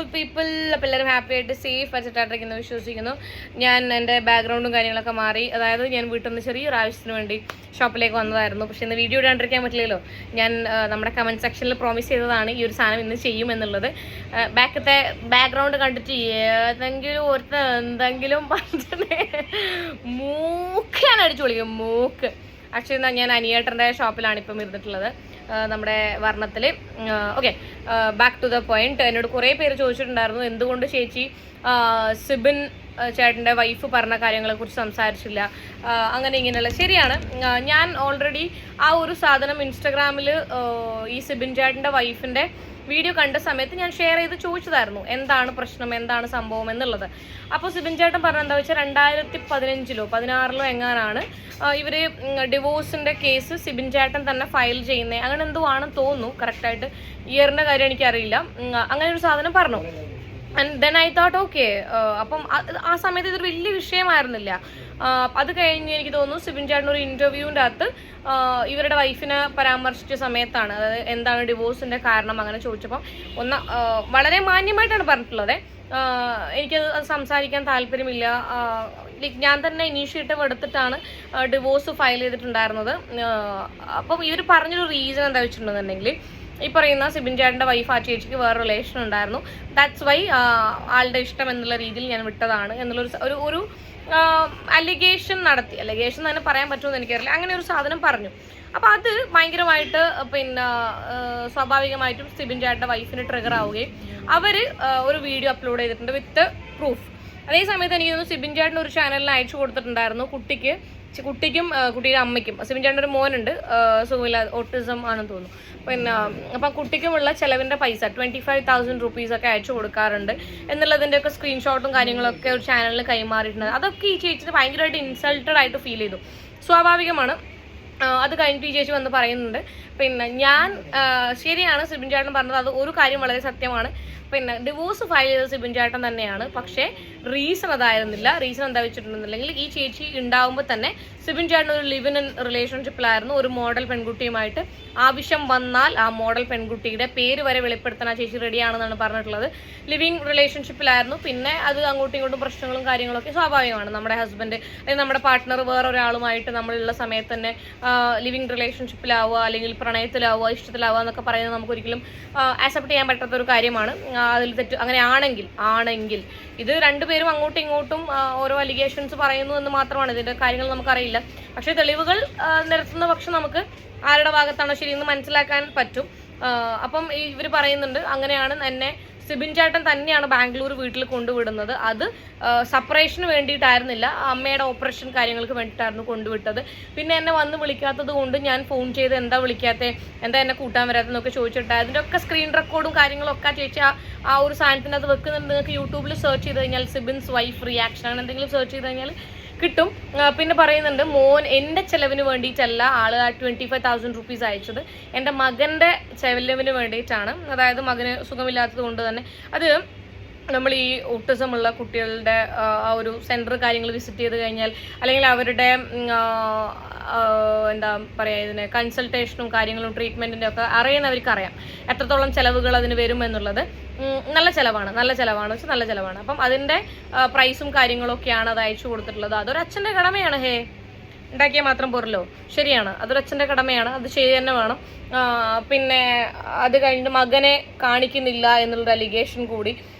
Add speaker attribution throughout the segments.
Speaker 1: Beautiful people. അപ്പോൾ എല്ലാവരും happy ആയിട്ട് സേഫ് ആയിട്ടിരിക്കുന്നു വിശ്വസിക്കുന്നു. ഞാൻ എൻ്റെ ബാക്ക്ഗ്രൗണ്ടും കാര്യങ്ങളൊക്കെ മാറി. അതായത് ഞാൻ വീട്ടിൽ നിന്ന് ചെറിയൊരു ആവശ്യത്തിന് വേണ്ടി ഷോപ്പിലേക്ക് വന്നതായിരുന്നു. പക്ഷേ ഇന്ന് വീഡിയോ ഇടാണ്ടിരിക്കാൻ പറ്റില്ലല്ലോ. ഞാൻ നമ്മുടെ കമൻറ്റ് സെക്ഷനിൽ പ്രോമിസ് ചെയ്തതാണ് ഈ ഒരു സാധനം ഇന്ന് ചെയ്യുമെന്നുള്ളത്. ബാക്കത്തെ ബാക്ക്ഗ്രൗണ്ട് കണ്ടിട്ട് ഏതെങ്കിലും എന്തെങ്കിലും പറഞ്ഞിട്ട് മൂക്കാണ് അടിച്ചു വിളിക്കും. മൂക്ക്. ആക്ച്വലി ഞാൻ അനിയേട്ടൻ്റെ ഷോപ്പിലാണ് ഇപ്പം ഇരുന്നിട്ടുള്ളത്, നമ്മുടെ വർണ്ണത്തിൽ. Okay, back to the point. എന്നോട് കുറേ പേര് ചോദിച്ചിട്ടുണ്ടായിരുന്നു എന്തുകൊണ്ട് ചേച്ചി സിബിൻ ചേട്ടൻ്റെ വൈഫ് പറഞ്ഞ കാര്യങ്ങളെക്കുറിച്ച് സംസാരിച്ചില്ല, അങ്ങനെ ഇങ്ങനെയുള്ള. ശരിയാണ്, ഞാൻ ഓൾറെഡി ആ ഒരു സാധനം ഇൻസ്റ്റഗ്രാമിൽ ഈ സിബിൻ ചേട്ടൻ്റെ വൈഫിൻ്റെ വീഡിയോ കണ്ട സമയത്ത് ഞാൻ ഷെയർ ചെയ്ത് ചോദിച്ചതായിരുന്നു എന്താണ് പ്രശ്നം, എന്താണ് സംഭവം എന്നുള്ളത്. അപ്പോൾ സിബിൻ ചേട്ടൻ പറഞ്ഞത് എന്താ വെച്ചാൽ 2015-16 എങ്ങാനാണ് ഇവർ ഡിവോഴ്സിൻ്റെ കേസ് സിബിൻ ചേട്ടൻ തന്നെ ഫയൽ ചെയ്യുന്നത്, അങ്ങനെ എന്തോ ആണെന്ന് തോന്നുന്നു. കറക്റ്റായിട്ട് ഇയറിൻ്റെ കാര്യം എനിക്കറിയില്ല. അങ്ങനെ ഒരു സാധനം പറഞ്ഞു. And then I thought okay, അപ്പം ആ സമയത്ത് ഇതൊരു വലിയ വിഷയമായിരുന്നില്ല. അത് കഴിഞ്ഞ് എനിക്ക് തോന്നുന്നു സിബിൻ ചേട്ടൻ ഒരു ഇൻ്റർവ്യൂവിൻ്റെ അകത്ത് ഇവരുടെ വൈഫിനെ പരാമർശിച്ച സമയത്താണ്, അതായത് എന്താണ് ഡിവോഴ്സിൻ്റെ കാരണം അങ്ങനെ ചോദിച്ചപ്പം വളരെ മാന്യമായിട്ടാണ് പറഞ്ഞിട്ടുള്ളത്. എനിക്കത് സംസാരിക്കാൻ താല്പര്യമില്ല, ഞാൻ തന്നെ ഇനീഷ്യേറ്റീവ് എടുത്തിട്ടാണ് ഡിവോഴ്സ് ഫയൽ ചെയ്തിട്ടുണ്ടായിരുന്നത്. അപ്പം ഇവർ പറഞ്ഞൊരു റീസൺ എന്താ വെച്ചിട്ടുണ്ടെന്നുണ്ടെങ്കിൽ, ഈ പറയുന്ന സിബിൻ ചേട്ടൻ്റെ വൈഫ് ആ ചേച്ചിക്ക് വേറെ റിലേഷൻ ഉണ്ടായിരുന്നു, ദാറ്റ്സ് വൈ ആളുടെ ഇഷ്ടം എന്നുള്ള രീതിയിൽ ഞാൻ വിട്ടതാണ് എന്നുള്ളൊരു ഒരു അലിഗേഷൻ നടത്തി. അലിഗേഷൻ തന്നെ പറയാൻ പറ്റുമെന്ന് എനിക്കറിയില്ല, അങ്ങനെ ഒരു സാധനം പറഞ്ഞു. അപ്പം അത് ഭയങ്കരമായിട്ട് പിന്നെ സ്വാഭാവികമായിട്ടും സിബിൻ ചേട്ടൻ്റെ വൈഫിന് ട്രിഗർ ആവുകയും അവർ ഒരു വീഡിയോ അപ്ലോഡ് ചെയ്തിട്ടുണ്ട് വിത്ത് പ്രൂഫ്. അതേ സമയത്ത് എനിക്ക് തോന്നുന്നു സിബിൻ ചേട്ടൻ ഒരു ചാനലിൽ അയച്ചു കൊടുത്തിട്ടുണ്ടായിരുന്നു കുട്ടിക്കും കുട്ടിയുടെ അമ്മയ്ക്കും. സിബിൻ ചേട്ടൻ്റെ ഒരു മോനുണ്ട്, സുഖമില്ലാതെ ഓട്ടിസം ആണെന്ന് തോന്നുന്നു. പിന്നെ അപ്പം കുട്ടിക്കുമുള്ള ചിലവിൻ്റെ പൈസ 25,000 റുപ്പീസൊക്കെ അയച്ചു കൊടുക്കാറുണ്ട് എന്നുള്ളതിൻ്റെയൊക്കെ സ്ക്രീൻഷോട്ടും കാര്യങ്ങളൊക്കെ ഒരു ചാനലിൽ കൈമാറിയിട്ടുണ്ട്. അതൊക്കെ ഈ ചേച്ചിന് ഭയങ്കരമായിട്ട് ഇൻസൾട്ടഡ് ആയിട്ട് ഫീൽ ചെയ്തു. സ്വാഭാവികമാണ്. അത് കഴിഞ്ഞിട്ട് ഈ ചേച്ചി വന്ന് പറയുന്നുണ്ട്, പിന്നെ ഞാൻ ശരിയാണ് സിബിൻ ചേട്ടൻ പറഞ്ഞത്, അത് ഒരു കാര്യം വളരെ സത്യമാണ്. പിന്നെ ഡിവോഴ്സ് ഫയൽ ചെയ്ത സിബിൻ ചേട്ടൻ തന്നെയാണ്, പക്ഷേ റീസൺ അതായിരുന്നില്ല. റീസൺ എന്താ വെച്ചിട്ടുണ്ടെന്നുണ്ടെങ്കിൽ ഈ ചേച്ചി ഉണ്ടാവുമ്പോൾ തന്നെ സിബിൻ ചേട്ടൻ ഒരു ലിവ് ഇൻ റിലേഷൻഷിപ്പിലായിരുന്നു ഒരു മോഡൽ പെൺകുട്ടിയുമായിട്ട്. ആവശ്യം വന്നാൽ ആ മോഡൽ പെൺകുട്ടിയുടെ പേര് വരെ വെളിപ്പെടുത്താൻ ആ ചേച്ചി റെഡിയാണെന്നാണ് പറഞ്ഞിട്ടുള്ളത്. ലിവിങ് റിലേഷൻഷിപ്പിലായിരുന്നു. പിന്നെ അത് അങ്ങോട്ടും ഇങ്ങോട്ടും പ്രശ്നങ്ങളും കാര്യങ്ങളൊക്കെ സ്വാഭാവികമാണ്. നമ്മുടെ ഹസ്ബൻഡ് അല്ലെങ്കിൽ നമ്മുടെ പാർട്ട്ണർ വേറൊരാളുമായിട്ട് നമ്മളുള്ള സമയത്ത് തന്നെ ലിവിങ് റിലേഷൻഷിപ്പിലാവുക അല്ലെങ്കിൽ പ്രണയത്തിലാവുക ഇഷ്ടത്തിലാവുക എന്നൊക്കെ പറയുന്നത് നമുക്കൊരിക്കലും ആക്സെപ്റ്റ് ചെയ്യാൻ പറ്റാത്ത ഒരു കാര്യമാണ്. അതിൽ തെറ്റ് അങ്ങനെ ആണെങ്കിൽ ഇത് രണ്ടുപേരും അങ്ങോട്ടും ഇങ്ങോട്ടും ഓരോ അലിഗേഷൻസ് പറയുന്നു എന്ന് മാത്രമാണ്, ഇതിൻ്റെ കാര്യങ്ങൾ നമുക്കറിയില്ല. പക്ഷേ തെളിവുകൾ നിരത്തുന്ന പക്ഷം നമുക്ക് ആരുടെ ഭാഗത്താണോ ശരിയെന്ന് മനസ്സിലാക്കാൻ പറ്റും. അപ്പം ഇവർ പറയുന്നുണ്ട് അങ്ങനെയാണ് എന്നെ സിബിൻ ചേട്ടൻ തന്നെയാണ് ബാംഗ്ലൂർ വീട്ടിൽ കൊണ്ടുവിടുന്നത്. അത് സെപ്പറേഷന് വേണ്ടിയിട്ടായിരുന്നില്ല, അമ്മയുടെ ഓപ്പറേഷൻ കാര്യങ്ങൾക്ക് വേണ്ടിയിട്ടായിരുന്നു കൊണ്ടുവിട്ടത്. പിന്നെ എന്നെ വന്ന് വിളിക്കാത്തത് കൊണ്ട് ഞാൻ ഫോൺ ചെയ്ത് എന്താ വിളിക്കാത്തത്, എന്താ എന്നെ കൂട്ടാൻ വരാത്തതെന്നൊക്കെ ചോദിച്ചിട്ട് അതിൻ്റെ ഒക്കെ സ്ക്രീൻ റെക്കോർഡും കാര്യങ്ങളൊക്കെ ചേച്ചി ആ ഒരു സാധനത്തിൻ്റെ അത് വെക്കുന്നുണ്ട്. നിങ്ങൾക്ക് യൂട്യൂബിൽ സെർച്ച് ചെയ്ത് കഴിഞ്ഞാൽ സിബിൻസ് വൈഫ് റിയാക്ഷൻ അങ്ങനെ എന്തെങ്കിലും സെർച്ച് ചെയ്ത് കഴിഞ്ഞാൽ കിട്ടും. പിന്നെ പറയുന്നുണ്ട് മോൻ എൻ്റെ ചെലവിന് വേണ്ടിയിട്ടല്ല ആൾ 25,000 റുപ്പീസ് അയച്ചത്, എൻ്റെ മകൻ്റെ ചെലവിന് വേണ്ടിയിട്ടാണ്. അതായത് മകന് സുഖമില്ലാത്തത് കൊണ്ട് തന്നെ അത് നമ്മൾ ഈ ഓട്ടിസം ഉള്ള കുട്ടികളുടെ ആ ഒരു സെൻറ്റർ കാര്യങ്ങൾ വിസിറ്റ് ചെയ്ത് കഴിഞ്ഞാൽ അല്ലെങ്കിൽ അവരുടെ എന്താ പറയുക ഇതിന് കൺസൾട്ടേഷനും കാര്യങ്ങളും ട്രീറ്റ്മെൻറ്റിൻ്റെ ഒക്കെ അറിയുന്നവർക്കറിയാം എത്രത്തോളം ചിലവുകൾ അതിന് വരുമെന്നുള്ളത്. നല്ല ചിലവാണ്. അപ്പം അതിൻ്റെ പ്രൈസും കാര്യങ്ങളൊക്കെയാണ് അത് അയച്ചു കൊടുത്തിട്ടുള്ളത്. അതൊരു അച്ഛൻ്റെ കടമയാണ്. ഉണ്ടാക്കിയാൽ മാത്രം പോരല്ലോ, ശരിയാണ്, അതൊരു അച്ഛൻ്റെ കടമയാണ്, അത് ചെയ്ത് തന്നെ വേണം. പിന്നെ അത് കഴിഞ്ഞിട്ട് മകനെ കാണിക്കുന്നില്ല എന്നുള്ളൊരു അലിഗേഷൻ കൂടി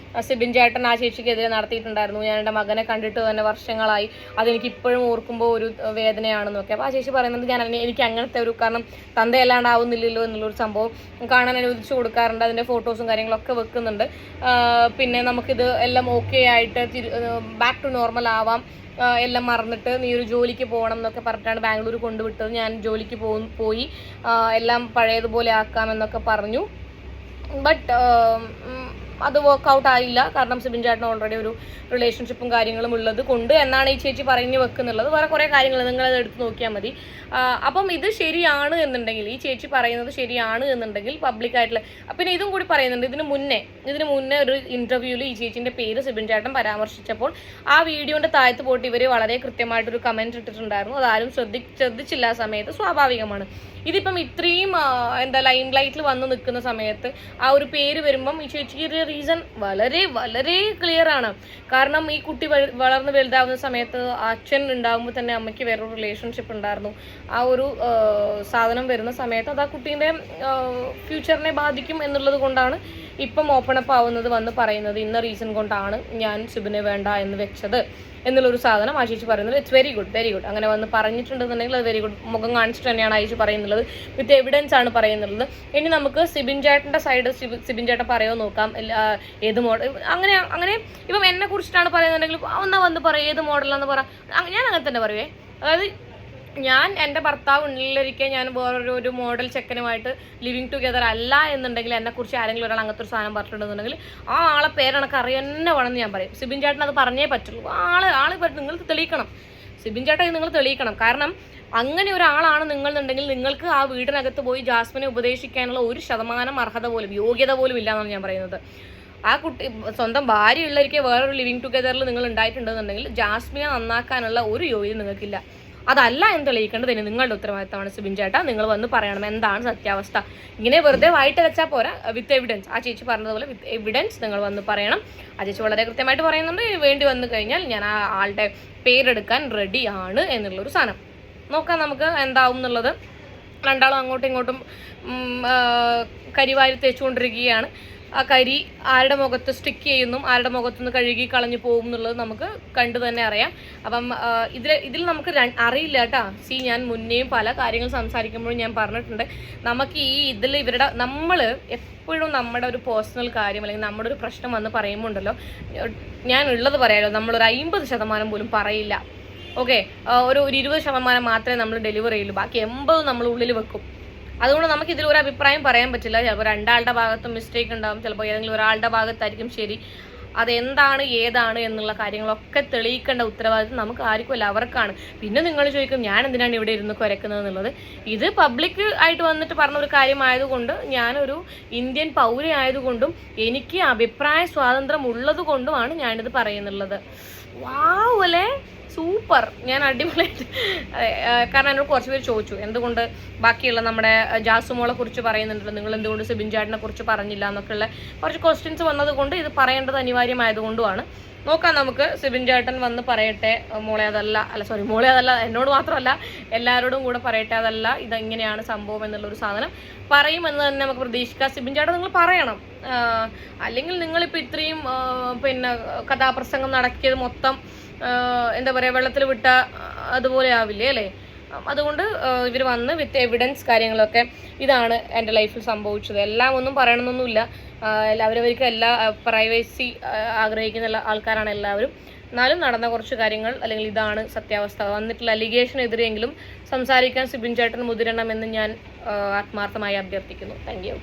Speaker 1: സിബിൻ ചേട്ടൻ ആ ചേച്ചിക്കെതിരെ നടത്തിയിട്ടുണ്ടായിരുന്നു. ഞാൻ എൻ്റെ മകനെ കണ്ടിട്ട് തന്നെ വർഷങ്ങളായി, അതെനിക്ക് ഇപ്പോഴും ഓർക്കുമ്പോൾ ഒരു വേദനയാണെന്നൊക്കെ. അപ്പോൾ ആ ചേച്ചി പറയുന്നത് എനിക്ക് അങ്ങനത്തെ ഒരു, കാരണം തന്തയല്ലാണ്ടാവുന്നില്ലല്ലോ എന്നുള്ളൊരു സംഭവം കാണാൻ അനുവദിച്ചു കൊടുക്കാറുണ്ട്, അതിൻ്റെ ഫോട്ടോസും കാര്യങ്ങളൊക്കെ വെക്കുന്നുണ്ട്. പിന്നെ നമുക്കിത് എല്ലാം ഓക്കെ ആയിട്ട് ബാക്ക് ടു നോർമൽ ആവാം, എല്ലാം മറന്നിട്ട് നീ ഒരു ജോലിക്ക് പോകണം എന്നൊക്കെ പറഞ്ഞിട്ടാണ് ബാംഗ്ലൂർ കൊണ്ടുവിട്ടത്. ഞാൻ ജോലിക്ക് പോയി എല്ലാം പഴയതുപോലെ ആക്കാമെന്നൊക്കെ പറഞ്ഞു. ബട്ട് അത് വർക്കൗട്ട് ആയില്ല, കാരണം സിബിൻ ചേട്ടൻ ഓൾറെഡി ഒരു റിലേഷൻഷിപ്പും കാര്യങ്ങളും ഉള്ളത് കൊണ്ട് എന്നാണ് ഈ ചേച്ചി പറഞ്ഞു വെക്കുന്നുള്ളത്. വേറെ കുറേ കാര്യങ്ങൾ നിങ്ങളത് എടുത്ത് നോക്കിയാൽ മതി. അപ്പം ഇത് ശരിയാണ് എന്നുണ്ടെങ്കിൽ, ഈ ചേച്ചി പറയുന്നത് ശരിയാണ് എന്നുണ്ടെങ്കിൽ പബ്ലിക്കായിട്ടുള്ള, പിന്നെ ഇതും കൂടി പറയുന്നുണ്ട്, ഇതിന് മുന്നേ ഒരു ഇൻ്റർവ്യൂവിൽ ഈ ചേച്ചിൻ്റെ പേര് സിബിൻ ചേട്ടൻ പരാമർശിച്ചപ്പോൾ ആ വീഡിയോൻ്റെ താഴത്ത് പോയിട്ട് ഇവർ വളരെ കൃത്യമായിട്ടൊരു കമൻറ്റ് ഇട്ടിട്ടുണ്ടായിരുന്നു. അതാരും ശ്രദ്ധിച്ചില്ല ആ സമയത്ത്, സ്വാഭാവികമാണ്. ഇതിപ്പം ഇത്രയും ലൈം ലൈറ്റിൽ വന്ന് നിൽക്കുന്ന സമയത്ത് ആ ഒരു പേര് വരുമ്പം ഈ ചേച്ചിക്ക് ഒരു റീസൺ വളരെ വളരെ ക്ലിയർ ആണ്. കാരണം ഈ കുട്ടി വളർന്ന് വലുതാവുന്ന സമയത്ത് അച്ഛൻ ഉണ്ടാകുമ്പോൾ തന്നെ അമ്മയ്ക്ക് വേറൊരു റിലേഷൻഷിപ്പ് ഉണ്ടായിരുന്നു. ആ ഒരു സാധനം വരുന്ന സമയത്ത് അത് ആ കുട്ടീൻ്റെ ഫ്യൂച്ചറിനെ ബാധിക്കും എന്നുള്ളത് കൊണ്ടാണ് ഇപ്പം ഓപ്പൺ അപ്പ് ആവുന്നത്, വന്ന് പറയുന്നത് ഇന്ന റീസൺ കൊണ്ടാണ് ഞാൻ സിബിനെ വേണ്ട എന്ന് വെച്ചത് എന്നുള്ളൊരു സാധനം ആ ചേച്ചി പറയുന്നത്. It's very good, very good. അങ്ങനെ വന്ന് പറഞ്ഞിട്ടുണ്ടെന്നുണ്ടെങ്കിൽ അത് വെരി ഗുഡ്. മുഖം കാണിച്ചിട്ട് തന്നെയാണ് ആ ചേച്ചി പറയുന്നത്, വിത്ത് എവിഡൻസ് ആണ് പറയുന്നത്. ഇനി നമുക്ക് സിബിൻ ചേട്ടൻ്റെ സൈഡ്, സിബിൻ ചേട്ടൻ പറയുമോ നോക്കാം. ഏത് മോഡൽ അങ്ങനെ അങ്ങനെ ഇപ്പം എന്നെ കുറിച്ചിട്ടാണ് പറയുന്നുണ്ടെങ്കിൽ ഒന്നാ വന്ന് പറയും ഏത് മോഡലാന്ന് പറ. ഞാൻ അങ്ങനെ തന്നെ പറയുവേ. അതായത് ഞാൻ എൻ്റെ ഭർത്താവ് ഉള്ളിലിരിക്കെ ഞാൻ വേറൊരു മോഡൽ ചെക്കനുമായിട്ട് ലിവിങ് ടുഗെദർ അല്ല എന്നുണ്ടെങ്കിൽ എന്നെക്കുറിച്ച് ആരെങ്കിലും ഒരാൾ അങ്ങനത്തെ ഒരു സാധനം പറഞ്ഞിട്ടുണ്ടെന്നുണ്ടെങ്കിൽ ആ ആളെ പേരെനക്ക് അറിയാൻ വേണമെന്ന് ഞാൻ പറയും. സിബിൻ ചേട്ടൻ അത് പറഞ്ഞേ പറ്റുള്ളൂ. ആള് നിങ്ങൾ തെളിയിക്കണം, സിബിൻ ചേട്ടൻ നിങ്ങൾ തെളിയിക്കണം. കാരണം അങ്ങനെ ഒരാളാണ് നിങ്ങൾ എന്നുണ്ടെങ്കിൽ നിങ്ങൾക്ക് ആ വീടിനകത്ത് പോയി ജാസ്മിനെ ഉപദേശിക്കാനുള്ള 1% അർഹത പോലും യോഗ്യത പോലും ഇല്ല എന്നാണ് ഞാൻ പറയുന്നത്. ആ കുട്ടി സ്വന്തം ഭാര്യ ഉള്ളവർക്ക് വേറൊരു ലിവിങ് ടുഗെദറിൽ നിങ്ങൾ ഉണ്ടായിട്ടുണ്ടെന്നുണ്ടെങ്കിൽ ജാസ്മിനെ നന്നാക്കാനുള്ള ഒരു യോഗ്യത നിങ്ങൾക്കില്ല. അതല്ല എന്ന് തെളിയിക്കേണ്ടത് ഇനി നിങ്ങളുടെ ഉത്തരവാദിത്തമാണ് സിബിൻ ചേട്ടാ. നിങ്ങൾ വന്ന് പറയണം എന്താണ് സത്യാവസ്ഥ. ഇങ്ങനെ വെറുതെ വായിട്ട് വെച്ചാൽ പോരാ, വിത്ത് എവിഡൻസ്. ആ ചേച്ചി പറഞ്ഞതുപോലെ വിത്ത് എവിഡൻസ് നിങ്ങൾ വന്ന് പറയണം. ആ ചേച്ചി വളരെ കൃത്യമായിട്ട് പറയുന്നുണ്ട്, വേണ്ടി വന്നു കഴിഞ്ഞാൽ ഞാൻ ആ ആളുടെ പേരെടുക്കാൻ റെഡിയാണ് എന്നുള്ളൊരു സാധനം. നോക്കാം നമുക്ക് എന്താവും എന്നുള്ളത്. രണ്ടാളും അങ്ങോട്ടും ഇങ്ങോട്ടും കരിവാരി തേച്ചുകൊണ്ടിരിക്കുകയാണ്. ആ കരി ആരുടെ മുഖത്ത് സ്റ്റിക്ക് ചെയ്യുന്നു, ആരുടെ മുഖത്തുനിന്ന് കഴുകി കളഞ്ഞു പോകും എന്നുള്ളത് നമുക്ക് കണ്ടു തന്നെ അറിയാം. അപ്പം ഇതിൽ നമുക്ക് അറിയില്ല കേട്ടോ. ഞാൻ മുന്നേയും പല കാര്യങ്ങൾ സംസാരിക്കുമ്പോഴും ഞാൻ പറഞ്ഞിട്ടുണ്ട്, നമുക്ക് ഇതിൽ നമ്മൾ എപ്പോഴും നമ്മുടെ ഒരു പേഴ്സണൽ കാര്യം അല്ലെങ്കിൽ നമ്മുടെ ഒരു പ്രശ്നം വന്ന് പറയുമ്പോൾ ഉണ്ടല്ലോ, ഞാൻ ഉള്ളത് പറയാലോ, നമ്മളൊരു 50% പോലും പറയില്ല. ഓക്കെ, ഒരു 20% മാത്രമേ നമ്മൾ ഡെലിവറി ചെയ്യുള്ളൂ. ബാക്കി 80 നമ്മൾ ഉള്ളിൽ വെക്കും. അതുകൊണ്ട് നമുക്ക് ഇതിലൊരു അഭിപ്രായം പറയാൻ പറ്റില്ല. ചിലപ്പോൾ രണ്ടാളുടെ ഭാഗത്തും മിസ്റ്റേക്ക് ഉണ്ടാകും, ചിലപ്പോൾ ഏതെങ്കിലും ഒരാളുടെ ഭാഗത്തായിരിക്കും ശരി. അതെന്താണ് ഏതാണ് എന്നുള്ള കാര്യങ്ങളൊക്കെ തെളിയിക്കേണ്ട ഉത്തരവാദിത്വം നമുക്ക് ആർക്കുമല്ല, അവർക്കാണ്. പിന്നെ നിങ്ങൾ ചോദിക്കും ഞാൻ എന്തിനാണ് ഇവിടെ ഇരുന്ന് കുരക്കുന്നത് എന്നുള്ളത്. ഇത് പബ്ലിക് ആയിട്ട് വന്നിട്ട് പറഞ്ഞ ഒരു കാര്യമായതുകൊണ്ട്, ഞാനൊരു ഇന്ത്യൻ പൗരയായതുകൊണ്ടും എനിക്ക് അഭിപ്രായ സ്വാതന്ത്ര്യം ഉള്ളത് കൊണ്ടുമാണ് ഞാനിത് പറയുന്നുള്ളത്. വാവ് അല്ലേ, സൂപ്പർ. ഞാൻ അടിപൊളിയായിട്ട്, കാരണം എന്നോട് കുറച്ച് പേര് ചോദിച്ചു എന്തുകൊണ്ട് ബാക്കിയുള്ള നമ്മുടെ ജാസുമോളെ കുറിച്ച് പറയുന്നുണ്ടല്ലോ, നിങ്ങൾ എന്തുകൊണ്ട് സിബിൻ ചേട്ടനെ കുറിച്ച് പറഞ്ഞില്ല എന്നൊക്കെയുള്ള കുറച്ച് ക്വസ്റ്റ്യൻസ് വന്നത് കൊണ്ട് ഇത് പറയേണ്ടത് അനിവാര്യമായതുകൊണ്ടുമാണ്. നോക്കാം നമുക്ക്. സിബിൻ ചേട്ടൻ വന്ന് പറയട്ടെ, മോളെ അതല്ല, എന്നോട് മാത്രമല്ല എല്ലാവരോടും കൂടെ പറയട്ടെ, അതല്ല ഇതെങ്ങനെയാണ് സംഭവം എന്നുള്ളൊരു സാധനം പറയുമെന്ന് തന്നെ നമുക്ക് പ്രതീക്ഷിക്കാം. സിബിൻ ചേട്ടൻ നിങ്ങൾ പറയണം, അല്ലെങ്കിൽ നിങ്ങളിപ്പോൾ ഇത്രയും കഥാപ്രസംഗം നടക്കിയത് മൊത്തം എന്താ പറയുക, വെള്ളത്തിൽ വിട്ട അതുപോലെ ആവില്ലേ അല്ലേ? അതുകൊണ്ട് ഇവർ വന്ന് വിത്ത് എവിഡൻസ് കാര്യങ്ങളൊക്കെ, ഇതാണ് എൻ്റെ ലൈഫിൽ സംഭവിച്ചത്. എല്ലാം ഒന്നും പറയണമെന്നൊന്നുമില്ല, അവരവർക്ക് എല്ലാ പ്രൈവസി ആഗ്രഹിക്കുന്ന ആൾക്കാരാണ് എല്ലാവരും. എന്നാലും നടന്ന കുറച്ച് കാര്യങ്ങൾ, അല്ലെങ്കിൽ ഇതാണ് സത്യാവസ്ഥ. വന്നിട്ടുള്ള അലിഗേഷനെതിരെയെങ്കിലും സംസാരിക്കാൻ സിബിൻ ചേട്ടൻ മുതിരണമെന്ന് ഞാൻ ആത്മാർത്ഥമായി അഭ്യർത്ഥിക്കുന്നു. Thank you.